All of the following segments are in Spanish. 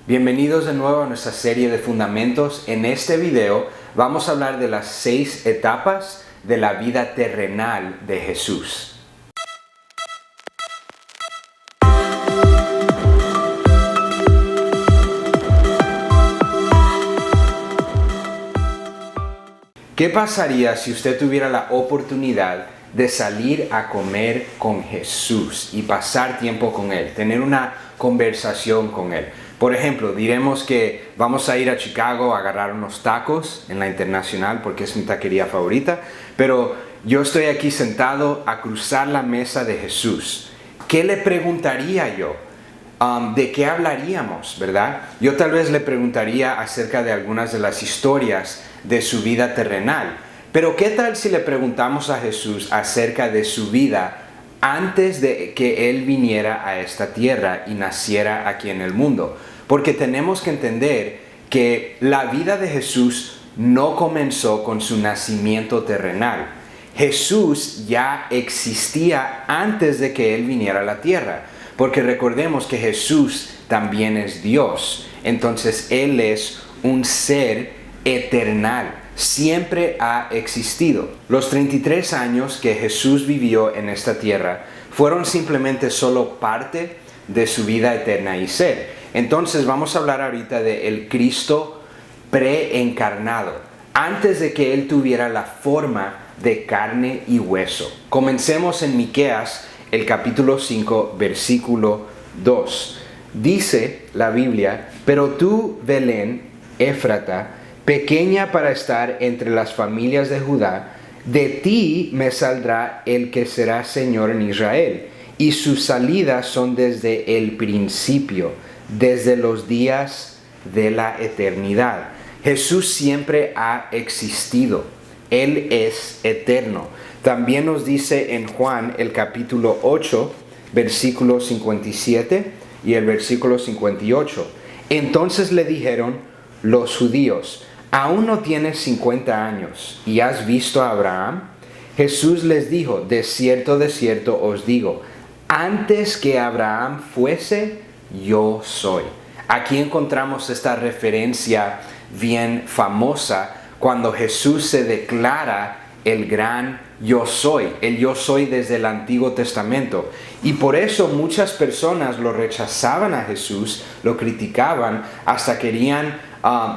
Bienvenidos de nuevo a nuestra serie de fundamentos. En este video vamos a hablar de las 6 etapas de la vida terrenal de Jesús. ¿Qué pasaría si usted tuviera la oportunidad de salir a comer con Jesús y pasar tiempo con Él, tener una conversación con Él? Por ejemplo, diremos que vamos a ir a Chicago a agarrar unos tacos en la Internacional porque es mi taquería favorita, pero yo estoy aquí sentado a cruzar la mesa de Jesús. ¿Qué le preguntaría yo? ¿De qué hablaríamos, verdad? Yo tal vez le preguntaría acerca de algunas de las historias de su vida terrenal. Pero ¿qué tal si le preguntamos a Jesús acerca de su vida antes de que Él viniera a esta tierra y naciera aquí en el mundo? Porque tenemos que entender que la vida de Jesús no comenzó con su nacimiento terrenal. Jesús ya existía antes de que Él viniera a la tierra. Porque recordemos que Jesús también es Dios. Entonces Él es un ser eternal. Siempre ha existido. Los 33 años que Jesús vivió en esta tierra fueron simplemente solo parte de su vida eterna y ser. Entonces vamos a hablar ahorita del Cristo preencarnado, antes de que Él tuviera la forma de carne y hueso. Comencemos en Miqueas, el capítulo 5, versículo 2. Dice la Biblia: pero tú, Belén, Éfrata, pequeña para estar entre las familias de Judá, de ti me saldrá el que será Señor en Israel, y sus salidas son desde el principio, desde los días de la eternidad. Jesús siempre ha existido. Él es eterno. También nos dice en Juan el capítulo 8, versículo 57 y el versículo 58. Entonces le dijeron los judíos: ¿aún no tienes 50 años y has visto a Abraham? Jesús les dijo: de cierto os digo, antes que Abraham fuese, yo soy. Aquí encontramos esta referencia bien famosa cuando Jesús se declara el gran yo soy, el yo soy desde el Antiguo Testamento. Y por eso muchas personas lo rechazaban a Jesús, lo criticaban, hasta querían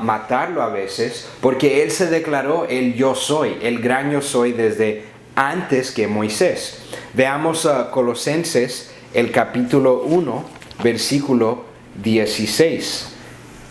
matarlo a veces, porque Él se declaró el yo soy, el gran yo soy desde antes que Moisés. Veamos Colosenses, el capítulo 1, versículo 16.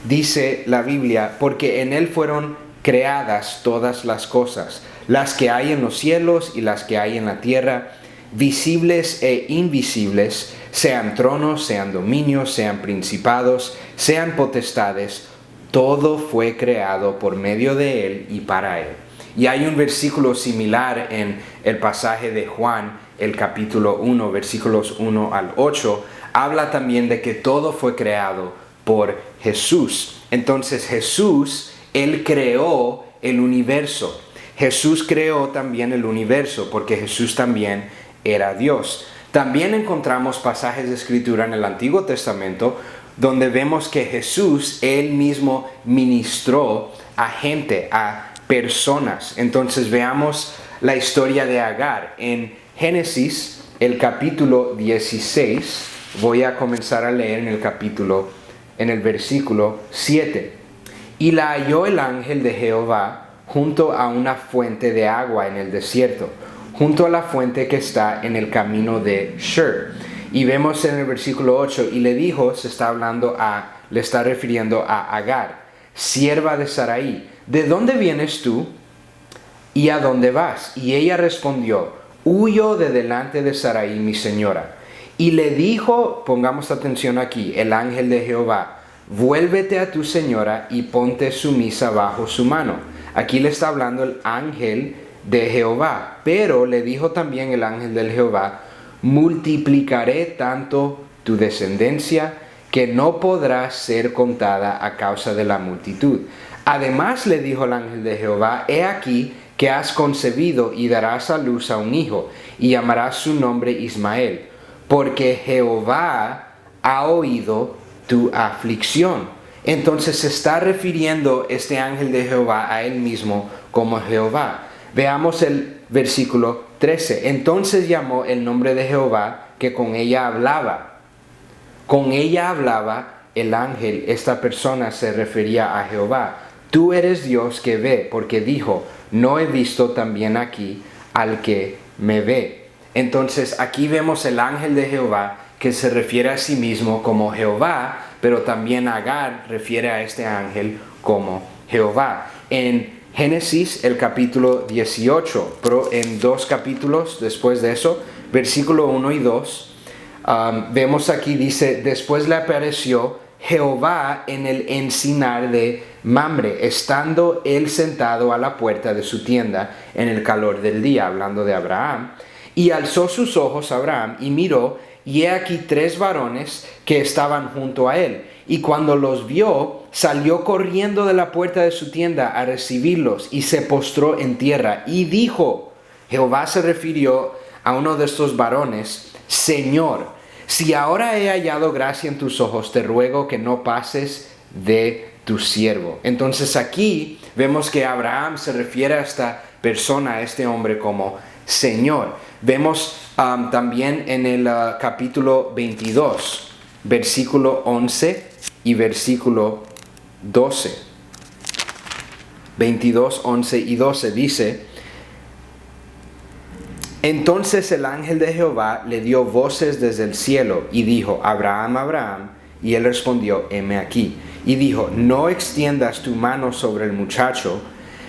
Dice la Biblia: porque en Él fueron creadas todas las cosas, las que hay en los cielos y las que hay en la tierra, visibles e invisibles, sean tronos, sean dominios, sean principados, sean potestades. Todo fue creado por medio de Él y para Él. Y hay un versículo similar en el pasaje de Juan, el capítulo 1, versículos 1 al 8, habla también de que todo fue creado por Jesús. Entonces Jesús, Él creó el universo. Jesús creó también el universo porque Jesús también era Dios. También encontramos pasajes de Escritura en el Antiguo Testamento donde vemos que Jesús, Él mismo ministró a gente, a personas. Entonces veamos la historia de Agar. En Génesis, el capítulo 16, voy a comenzar a leer en el versículo 7. Y la halló el ángel de Jehová junto a una fuente de agua en el desierto, junto a la fuente que está en el camino de Shur. Y vemos en el versículo 8, y le dijo, le está refiriendo a Agar, sierva de Sarai: ¿de dónde vienes tú y a dónde vas? Y ella respondió: huyo de delante de Sarai, mi señora. Y le dijo, pongamos atención aquí, el ángel de Jehová: vuélvete a tu señora y ponte sumisa bajo su mano. Aquí le está hablando el ángel de Jehová, pero le dijo también el ángel de Jehová: multiplicaré tanto tu descendencia que no podrá ser contada a causa de la multitud. Además le dijo el ángel de Jehová: he aquí que has concebido y darás a luz a un hijo, y llamarás su nombre Ismael, porque Jehová ha oído tu aflicción. Entonces se está refiriendo este ángel de Jehová a él mismo como Jehová. Veamos el versículo 13. Entonces llamó el nombre de Jehová que con ella hablaba. Con ella hablaba el ángel. Esta persona se refería a Jehová. Tú eres Dios que ve, porque dijo, no he visto también aquí al que me ve. Entonces aquí vemos el ángel de Jehová que se refiere a sí mismo como Jehová, pero también Agar refiere a este ángel como Jehová. En Génesis, el capítulo 18, pero en 2 capítulos después de eso, versículo 1 y 2, vemos aquí, dice, después le apareció Jehová en el encinar de Mamre, estando él sentado a la puerta de su tienda en el calor del día, hablando de Abraham. Y alzó sus ojos a Abraham y miró, y he aquí 3 varones que estaban junto a él. Y cuando los vio, salió corriendo de la puerta de su tienda a recibirlos y se postró en tierra. Y dijo, Jehová se refirió a uno de estos varones, Señor, si ahora he hallado gracia en tus ojos, te ruego que no pases de tu siervo. Entonces aquí vemos que Abraham se refiere a esta persona, a este hombre como Señor. Vemos también en el capítulo 22, versículo 11 y versículo 12. 22, 11 y 12 dice, entonces el ángel de Jehová le dio voces desde el cielo y dijo, Abraham, Abraham, y él respondió, heme aquí. Y dijo, no extiendas tu mano sobre el muchacho,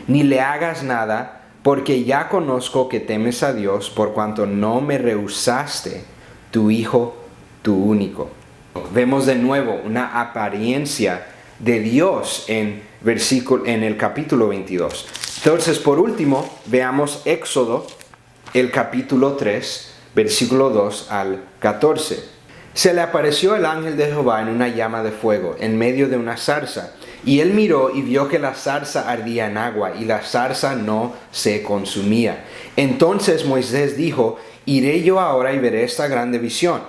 ni le hagas nada, porque ya conozco que temes a Dios, por cuanto no me rehusaste tu hijo, tu único. Vemos de nuevo una apariencia de Dios en el capítulo 22. Entonces, por último, veamos Éxodo, el capítulo 3, versículo 2 al 14. Se le apareció el ángel de Jehová en una llama de fuego, en medio de una zarza. Y él miró y vio que la zarza ardía en agua, y la zarza no se consumía. Entonces Moisés dijo, iré yo ahora y veré esta grande visión.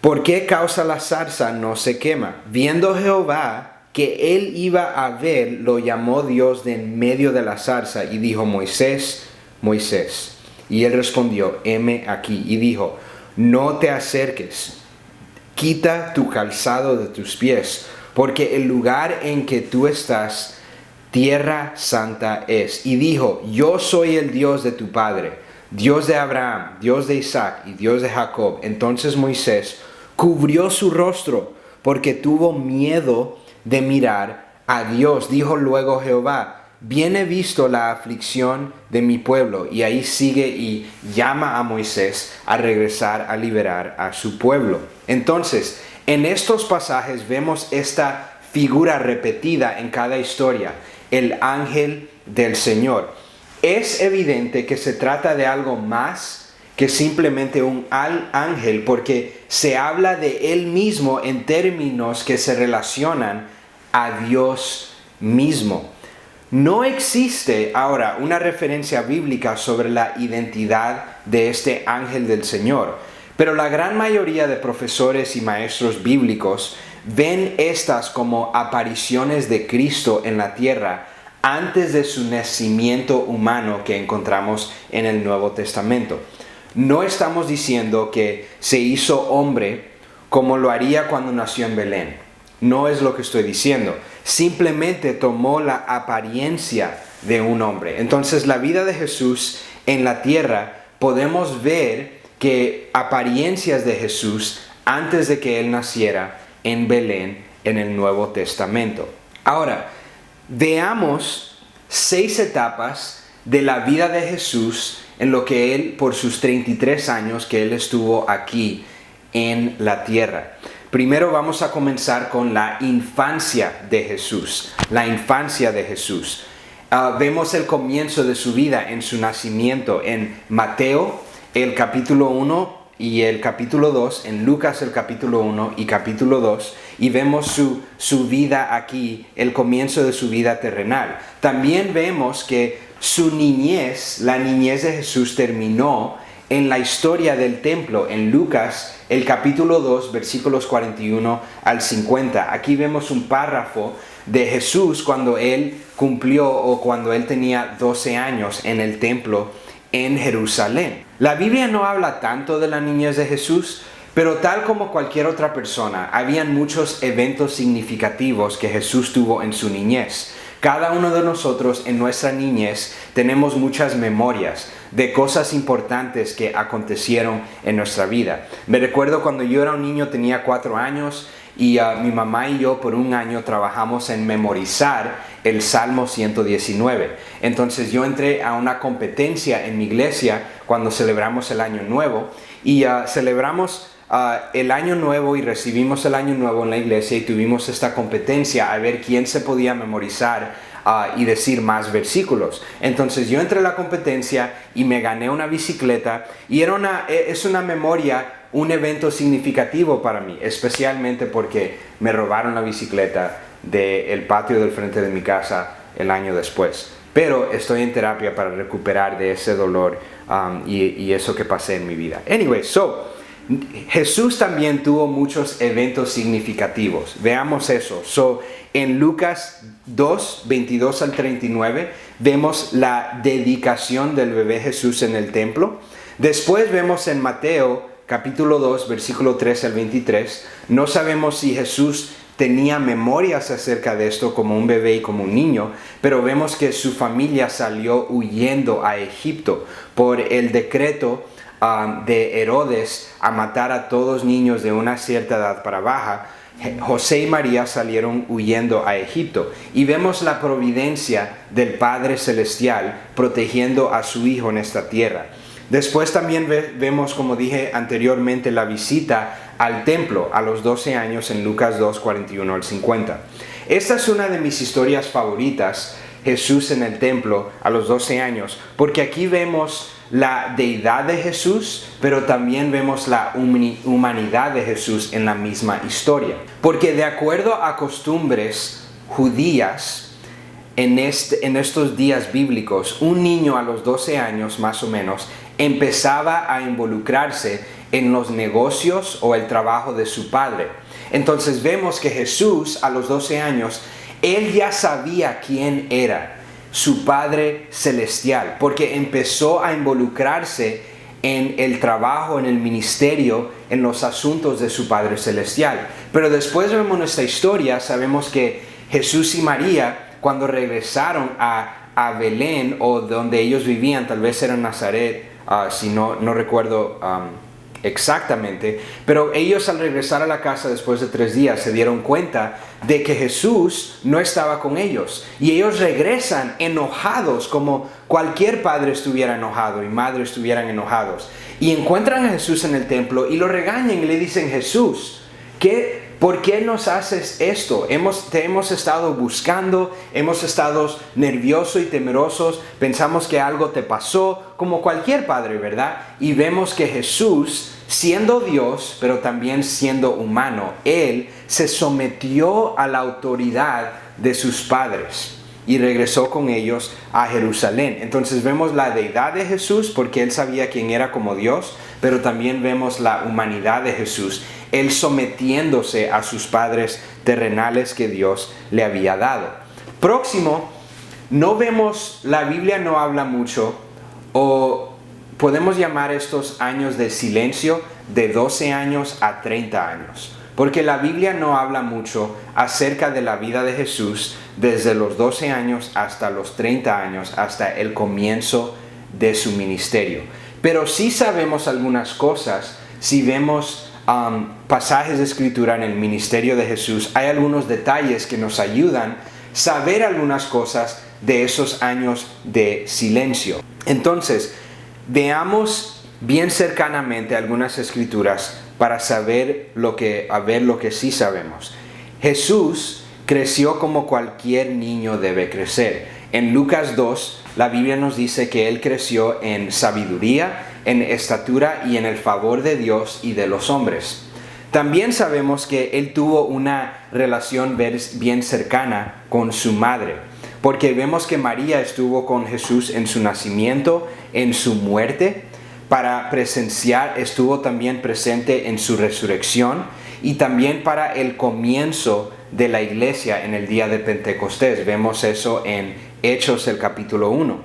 ¿Por qué causa la zarza no se quema? Viendo Jehová que él iba a ver, lo llamó Dios de en medio de la zarza, y dijo, Moisés, Moisés. Y él respondió, heme aquí. Y dijo, no te acerques, quita tu calzado de tus pies, porque el lugar en que tú estás, tierra santa es. Y dijo, yo soy el Dios de tu padre, Dios de Abraham, Dios de Isaac y Dios de Jacob. Entonces Moisés cubrió su rostro, porque tuvo miedo de mirar a Dios. Dijo luego Jehová, bien he visto la aflicción de mi pueblo. Y ahí sigue y llama a Moisés a regresar a liberar a su pueblo. Entonces, en estos pasajes vemos esta figura repetida en cada historia, el ángel del Señor. Es evidente que se trata de algo más que simplemente un ángel, porque se habla de él mismo en términos que se relacionan a Dios mismo. No existe ahora una referencia bíblica sobre la identidad de este ángel del Señor, pero la gran mayoría de profesores y maestros bíblicos ven estas como apariciones de Cristo en la tierra antes de su nacimiento humano que encontramos en el Nuevo Testamento. No estamos diciendo que se hizo hombre como lo haría cuando nació en Belén. No es lo que estoy diciendo. Simplemente tomó la apariencia de un hombre. Entonces, la vida de Jesús en la tierra, podemos ver que apariencias de Jesús antes de que él naciera en Belén en el Nuevo Testamento. Ahora, veamos 6 etapas de la vida de Jesús en lo que él, por sus 33 años que él estuvo aquí en la tierra. Primero vamos a comenzar con la infancia de Jesús. La infancia de Jesús. Vemos el comienzo de su vida en su nacimiento en Mateo, el capítulo 1 y el capítulo 2, en Lucas el capítulo 1 y capítulo 2, y vemos su vida aquí, el comienzo de su vida terrenal. También vemos que su niñez, la niñez de Jesús terminó en la historia del templo, en Lucas, el capítulo 2, versículos 41 al 50. Aquí vemos un párrafo de Jesús cuando él cumplió o cuando él tenía 12 años en el templo en Jerusalén. La Biblia no habla tanto de la niñez de Jesús, pero tal como cualquier otra persona, habían muchos eventos significativos que Jesús tuvo en su niñez. Cada uno de nosotros en nuestra niñez tenemos muchas memorias de cosas importantes que acontecieron en nuestra vida. Me recuerdo cuando yo era un niño, tenía 4 años, y mi mamá y yo por un año trabajamos en memorizar el Salmo 119. Entonces yo entré a una competencia en mi iglesia cuando celebramos el Año Nuevo, y celebramos el Año Nuevo y recibimos el Año Nuevo en la iglesia, y tuvimos esta competencia a ver quién se podía memorizar y decir más versículos. Entonces yo entré a la competencia y me gané una bicicleta, y es una memoria, un evento significativo para mí, especialmente porque me robaron la bicicleta del patio del frente de mi casa el año después. Pero estoy en terapia para recuperar de ese dolor y eso que pasé en mi vida. Anyway, Jesús también tuvo muchos eventos significativos. Veamos eso. En Lucas 2, 22 al 39, vemos la dedicación del bebé Jesús en el templo. Después vemos en Mateo, capítulo 2, versículo 13 al 23, no sabemos si Jesús tenía memorias acerca de esto como un bebé y como un niño, pero vemos que su familia salió huyendo a Egipto por el decreto de Herodes a matar a todos niños de una cierta edad para baja. José y María salieron huyendo a Egipto, y vemos la providencia del Padre Celestial protegiendo a su hijo en esta tierra. Después también vemos, como dije anteriormente, la visita al templo a los 12 años en Lucas 2, 41 al 50. Esta es una de mis historias favoritas, Jesús en el templo a los 12 años, porque aquí vemos la deidad de Jesús, pero también vemos la humanidad de Jesús en la misma historia. Porque de acuerdo a costumbres judías, en estos días bíblicos, un niño a los 12 años más o menos empezaba a involucrarse en los negocios o el trabajo de su padre. Entonces vemos que Jesús a los 12 años, él ya sabía quién era su Padre Celestial, porque empezó a involucrarse en el trabajo, en el ministerio, en los asuntos de su Padre Celestial. Pero después vemos nuestra historia, sabemos que Jesús y María, cuando regresaron a Belén, o donde ellos vivían, tal vez era en Nazaret, si no recuerdo exactamente, pero ellos al regresar a la casa después de 3 días se dieron cuenta de que Jesús no estaba con ellos, y ellos regresan enojados, como cualquier padre estuviera enojado y madre estuvieran enojados, y encuentran a Jesús en el templo y lo regañan y le dicen: Jesús, ¿por qué nos haces esto? Te hemos estado buscando, hemos estado nerviosos y temerosos, pensamos que algo te pasó, como cualquier padre, ¿verdad? Y vemos que Jesús, siendo Dios, pero también siendo humano, Él se sometió a la autoridad de sus padres y regresó con ellos a Jerusalén. Entonces vemos la deidad de Jesús porque Él sabía quién era como Dios, pero también vemos la humanidad de Jesús, Él sometiéndose a sus padres terrenales que Dios le había dado. Próximo, la Biblia no habla mucho, o podemos llamar estos años de silencio de 12 años a 30 años. Porque la Biblia no habla mucho acerca de la vida de Jesús desde los 12 años hasta los 30 años, hasta el comienzo de su ministerio. Pero sí sabemos algunas cosas. Si vemos pasajes de escritura en el ministerio de Jesús, hay algunos detalles que nos ayudan a saber algunas cosas de esos años de silencio. Entonces, veamos bien cercanamente algunas escrituras para saber lo que sí sabemos. Jesús creció como cualquier niño debe crecer. En Lucas 2, la Biblia nos dice que Él creció en sabiduría, en estatura y en el favor de Dios y de los hombres. También sabemos que Él tuvo una relación bien cercana con su madre, porque vemos que María estuvo con Jesús en su nacimiento, en su muerte, estuvo también presente en su resurrección y también para el comienzo de la iglesia en el día de Pentecostés. Vemos eso en Hechos, el capítulo 1.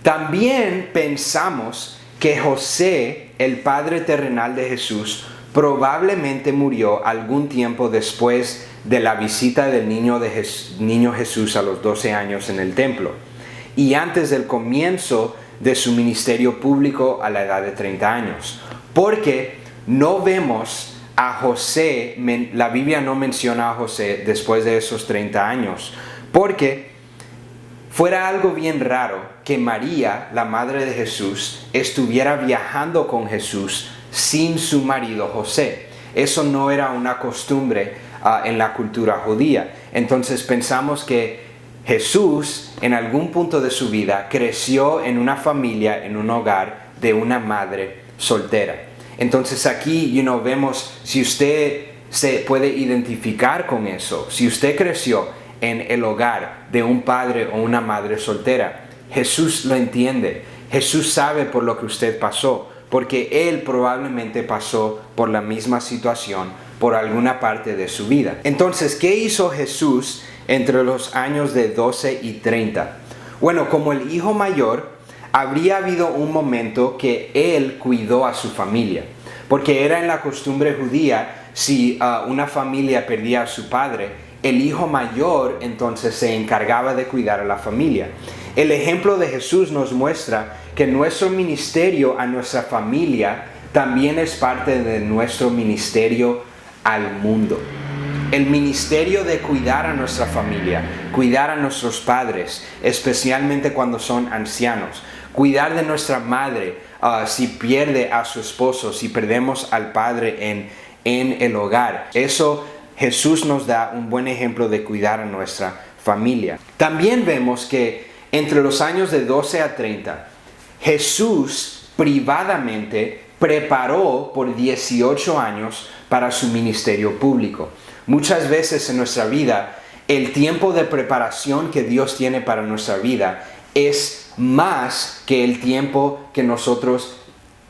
También pensamos que José, el padre terrenal de Jesús, probablemente murió algún tiempo después de la visita del niño Jesús a los 12 años en el templo y antes del comienzo de su ministerio público a la edad de 30 años. Porque no vemos a José, la Biblia no menciona a José después de esos 30 años, porque fuera algo bien raro que María, la madre de Jesús, estuviera viajando con Jesús sin su marido José. Eso no era una costumbre en la cultura judía. Entonces pensamos que Jesús en algún punto de su vida creció en una familia, en un hogar de una madre soltera. Entonces aquí vemos, si usted se puede identificar con eso, si usted creció en el hogar de un padre o una madre soltera, Jesús lo entiende. Jesús sabe por lo que usted pasó, porque Él probablemente pasó por la misma situación por alguna parte de su vida. Entonces, ¿qué hizo Jesús entre los años de 12 y 30? Bueno, como el hijo mayor, habría habido un momento que Él cuidó a su familia, porque era en la costumbre judía, si una familia perdía a su padre, el hijo mayor entonces se encargaba de cuidar a la familia. El ejemplo de Jesús nos muestra que nuestro ministerio a nuestra familia también es parte de nuestro ministerio al mundo. El ministerio de cuidar a nuestra familia, cuidar a nuestros padres, especialmente cuando son ancianos, cuidar de nuestra madre si pierde a su esposo, si perdemos al padre en el hogar. Eso Jesús nos da un buen ejemplo de cuidar a nuestra familia. También vemos que entre los años de 12 a 30, Jesús privadamente preparó por 18 años para su ministerio público. Muchas veces en nuestra vida, el tiempo de preparación que Dios tiene para nuestra vida es más que el tiempo que nosotros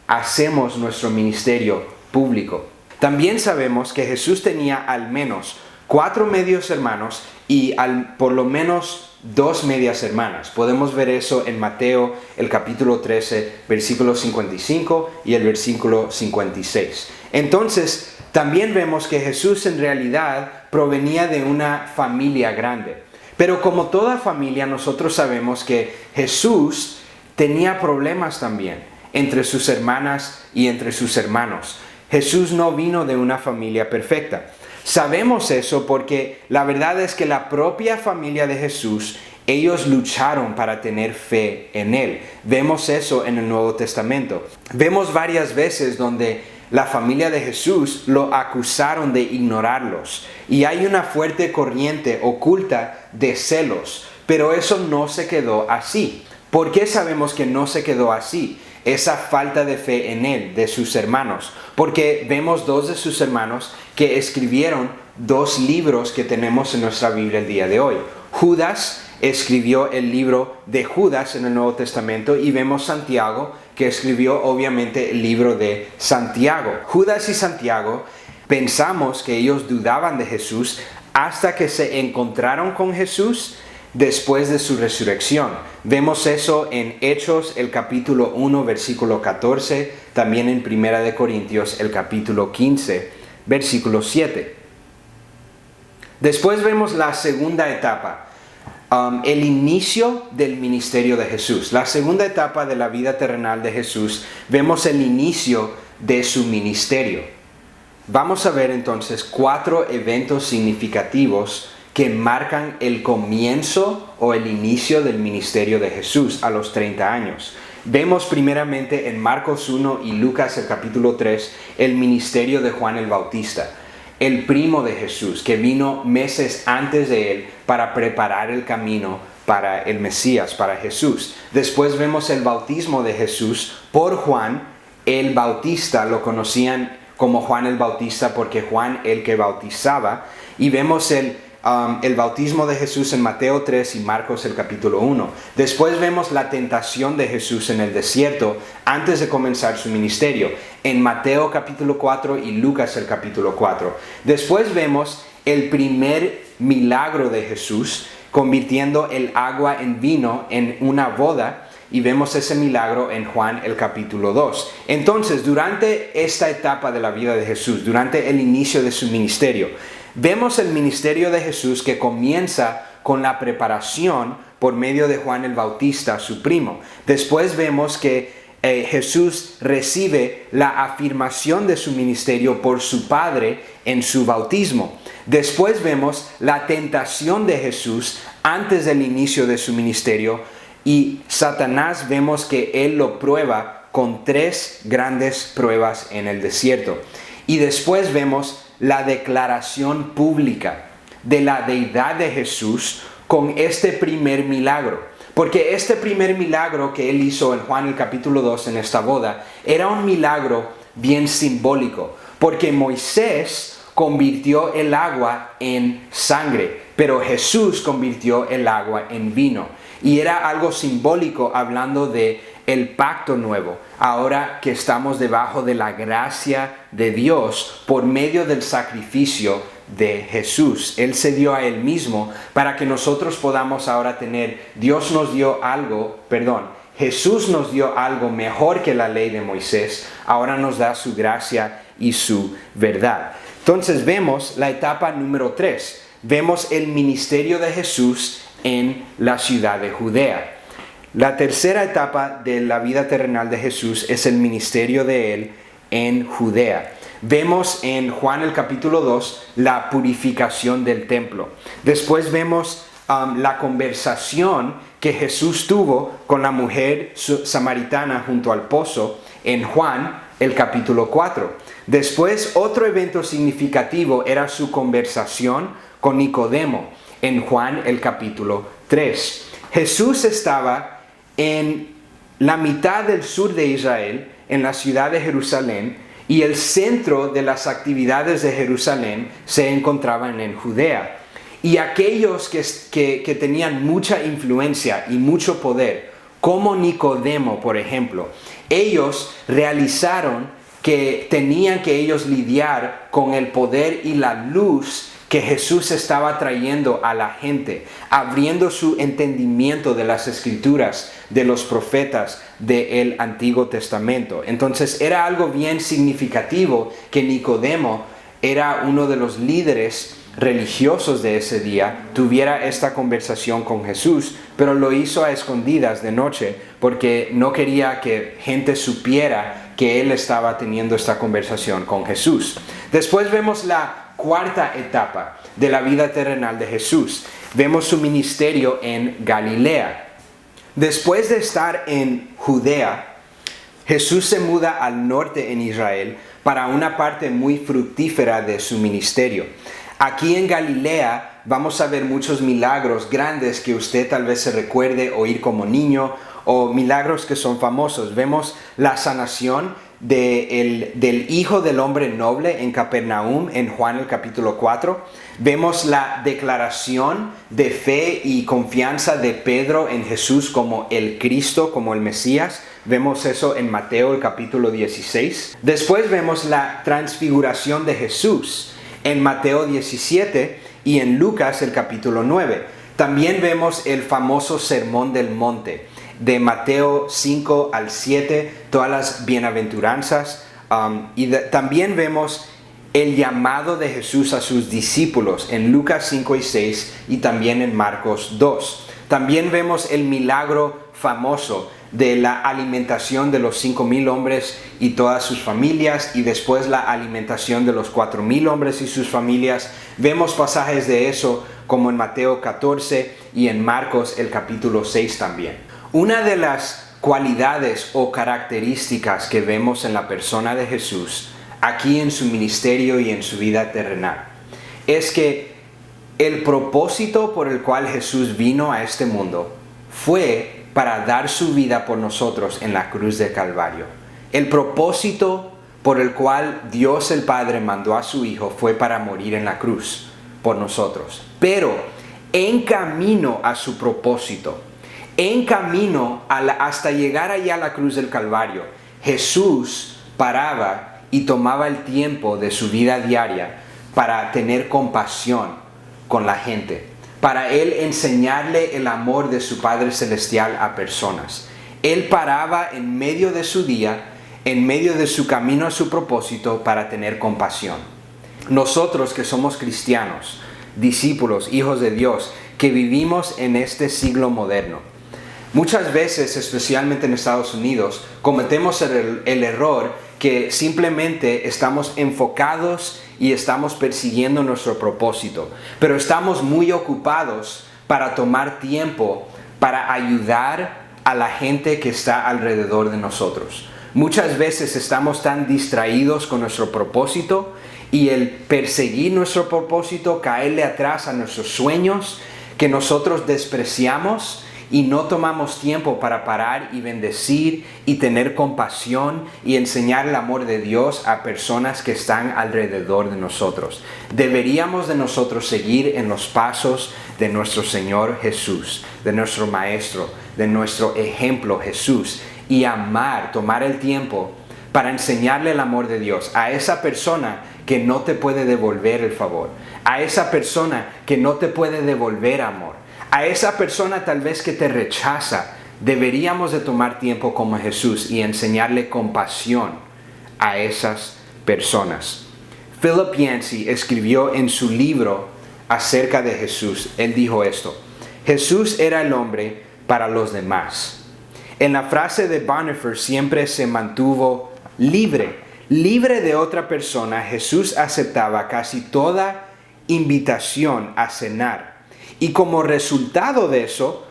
hacemos nuestro ministerio público. También sabemos que Jesús tenía al menos 4 medios hermanos y por lo menos 2 medias hermanas. Podemos ver eso en Mateo, el capítulo 13, versículo 55 y el versículo 56. Entonces, también vemos que Jesús en realidad provenía de una familia grande. Pero como toda familia, nosotros sabemos que Jesús tenía problemas también entre sus hermanas y entre sus hermanos. Jesús no vino de una familia perfecta. Sabemos eso porque la verdad es que la propia familia de Jesús, ellos lucharon para tener fe en Él. Vemos eso en el Nuevo Testamento. Vemos varias veces donde la familia de Jesús lo acusaron de ignorarlos. Y hay una fuerte corriente oculta de celos. Pero eso no se quedó así. ¿Por qué sabemos que no se quedó así? Esa falta de fe en Él, de sus hermanos. Porque vemos 2 de sus hermanos que escribieron 2 libros que tenemos en nuestra Biblia el día de hoy. Judas escribió el libro de Judas en el Nuevo Testamento y vemos Santiago que escribió obviamente el libro de Santiago. Judas y Santiago pensamos que ellos dudaban de Jesús hasta que se encontraron con Jesús después de su resurrección. Vemos eso en Hechos, el capítulo 1, versículo 14, también en Primera de Corintios, el capítulo 15, versículo 7. Después vemos la segunda etapa, el inicio del ministerio de Jesús. La segunda etapa de la vida terrenal de Jesús, vemos el inicio de su ministerio. Vamos a ver entonces 4 eventos significativos que marcan el comienzo o el inicio del ministerio de Jesús a los 30 años. Vemos primeramente en Marcos 1 y Lucas el capítulo 3 el ministerio de Juan el Bautista, el primo de Jesús, que vino meses antes de él para preparar el camino para el Mesías, para Jesús. Después vemos el bautismo de Jesús por Juan el Bautista, lo conocían como Juan el Bautista porque Juan el que bautizaba, y vemos el el bautismo de Jesús en Mateo 3 y Marcos el capítulo 1. Después vemos la tentación de Jesús en el desierto antes de comenzar su ministerio en Mateo capítulo 4 y Lucas el capítulo 4. Después vemos el primer milagro de Jesús convirtiendo el agua en vino en una boda, y vemos ese milagro en Juan el capítulo 2. Entonces, durante esta etapa de la vida de Jesús, durante el inicio de su ministerio, vemos el ministerio de Jesús que comienza con la preparación por medio de Juan el Bautista, su primo. Después vemos que Jesús recibe la afirmación de su ministerio por su Padre en su bautismo. Después vemos la tentación de Jesús antes del inicio de su ministerio, y Satanás vemos que él lo prueba con 3 grandes pruebas en el desierto. Y después vemos la declaración pública de la deidad de Jesús con este primer milagro. Porque este primer milagro que él hizo en Juan el capítulo 2 en esta boda era un milagro bien simbólico. Porque Moisés convirtió el agua en sangre, pero Jesús convirtió el agua en vino. Y era algo simbólico hablando de el pacto nuevo, ahora que estamos debajo de la gracia de Dios por medio del sacrificio de Jesús. Él se dio a Él mismo para que nosotros podamos ahora tener, Jesús nos dio algo mejor que la ley de Moisés, ahora nos da su gracia y su verdad. Entonces vemos la etapa número 3, vemos el ministerio de Jesús en la ciudad de Judea. La tercera etapa de la vida terrenal de Jesús es el ministerio de Él en Judea. Vemos en Juan el capítulo 2 la purificación del templo. Después vemos la conversación que Jesús tuvo con la mujer samaritana junto al pozo en Juan el capítulo 4. Después otro evento significativo era su conversación con Nicodemo en Juan el capítulo 3. Jesús estaba en la mitad del sur de Israel, en la ciudad de Jerusalén, y el centro de las actividades de Jerusalén se encontraban en Judea. Y aquellos que tenían mucha influencia y mucho poder, como Nicodemo, por ejemplo, ellos realizaron que tenían que ellos lidiar con el poder y la luz que Jesús estaba trayendo a la gente, abriendo su entendimiento de las escrituras, de los profetas del Antiguo Testamento. Entonces era algo bien significativo que Nicodemo era uno de los líderes religiosos de ese día, tuviera esta conversación con Jesús, pero lo hizo a escondidas de noche porque no quería que gente supiera que él estaba teniendo esta conversación con Jesús. Después vemos la cuarta etapa de la vida terrenal de Jesús. Vemos su ministerio en Galilea. Después de estar en Judea, Jesús se muda al norte en Israel para una parte muy fructífera de su ministerio. Aquí en Galilea vamos a ver muchos milagros grandes que usted tal vez se recuerde oír como niño, o milagros que son famosos. Vemos la sanación del hijo del hombre noble en Capernaum en Juan el capítulo 4. Vemos la declaración de fe y confianza de Pedro en Jesús como el Cristo, como el Mesías. Vemos eso en Mateo el capítulo 16. Después vemos la transfiguración de Jesús en Mateo 17 y en Lucas el capítulo 9. También vemos el famoso Sermón del Monte de Mateo 5 al 7, todas las bienaventuranzas. También vemos el llamado de Jesús a sus discípulos en Lucas 5 y 6 y también en Marcos 2. También vemos el milagro famoso de la alimentación de los 5,000 hombres y todas sus familias, y después la alimentación de los 4,000 hombres y sus familias. Vemos pasajes de eso como en Mateo 14 y en Marcos el capítulo 6 también. Una de las cualidades o características que vemos en la persona de Jesús, aquí en su ministerio y en su vida terrenal, es que el propósito por el cual Jesús vino a este mundo fue para dar su vida por nosotros en la cruz del Calvario. El propósito por el cual Dios el Padre mandó a su Hijo fue para morir en la cruz por nosotros. pero en camino a su propósito, en camino hasta llegar allá a la cruz del Calvario, Jesús paraba y tomaba el tiempo de su vida diaria para tener compasión con la gente, para Él enseñarle el amor de su Padre Celestial a personas. Él paraba en medio de su día, en medio de su camino a su propósito, para tener compasión. Nosotros que somos cristianos, discípulos, hijos de Dios, que vivimos en este siglo moderno, muchas veces, especialmente en Estados Unidos, cometemos el error que simplemente estamos enfocados y estamos persiguiendo nuestro propósito, pero estamos muy ocupados para tomar tiempo para ayudar a la gente que está alrededor de nosotros. Muchas veces estamos tan distraídos con nuestro propósito y el perseguir nuestro propósito, caerle atrás a nuestros sueños, que nosotros despreciamos y no tomamos tiempo para parar y bendecir y tener compasión y enseñar el amor de Dios a personas que están alrededor de nosotros. Deberíamos de nosotros seguir en los pasos de nuestro Señor Jesús, de nuestro Maestro, de nuestro ejemplo Jesús, y amar, tomar el tiempo para enseñarle el amor de Dios a esa persona que no te puede devolver el favor, a esa persona que no te puede devolver amor, a esa persona tal vez que te rechaza. Deberíamos de tomar tiempo como Jesús y enseñarle compasión a esas personas. Philip Yancey escribió en su libro acerca de Jesús. Él dijo esto: Jesús era el hombre para los demás. En la frase de Bonhoeffer siempre se mantuvo libre de otra persona. Jesús aceptaba casi toda invitación a cenar. Y como resultado de eso,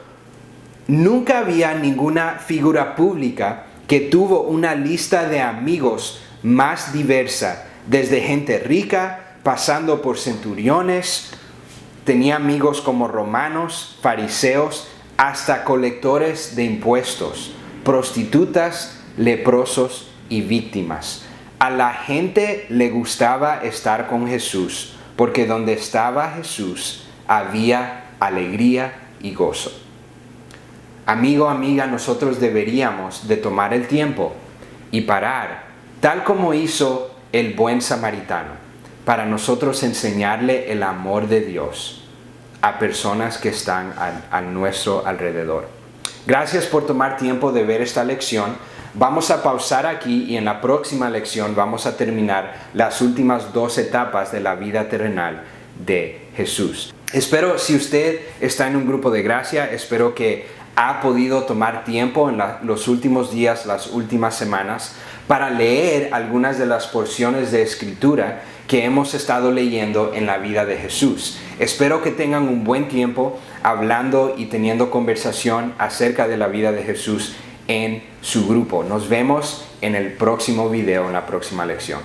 nunca había ninguna figura pública que tuvo una lista de amigos más diversa, desde gente rica, pasando por centuriones. Tenía amigos como romanos, fariseos, hasta colectores de impuestos, prostitutas, leprosos y víctimas. A la gente le gustaba estar con Jesús, porque donde estaba Jesús había alegría y gozo. Amigo, amiga, nosotros deberíamos de tomar el tiempo y parar, tal como hizo el buen samaritano, para nosotros enseñarle el amor de Dios a personas que están a nuestro alrededor. Gracias por tomar tiempo de ver esta lección. Vamos a pausar aquí y en la próxima lección vamos a terminar las últimas 2 etapas de la vida terrenal de Jesús. Espero, si usted está en un grupo de gracia, espero que ha podido tomar tiempo en los últimos días, las últimas semanas, para leer algunas de las porciones de Escritura que hemos estado leyendo en la vida de Jesús. Espero que tengan un buen tiempo hablando y teniendo conversación acerca de la vida de Jesús en su grupo. Nos vemos en el próximo video, en la próxima lección.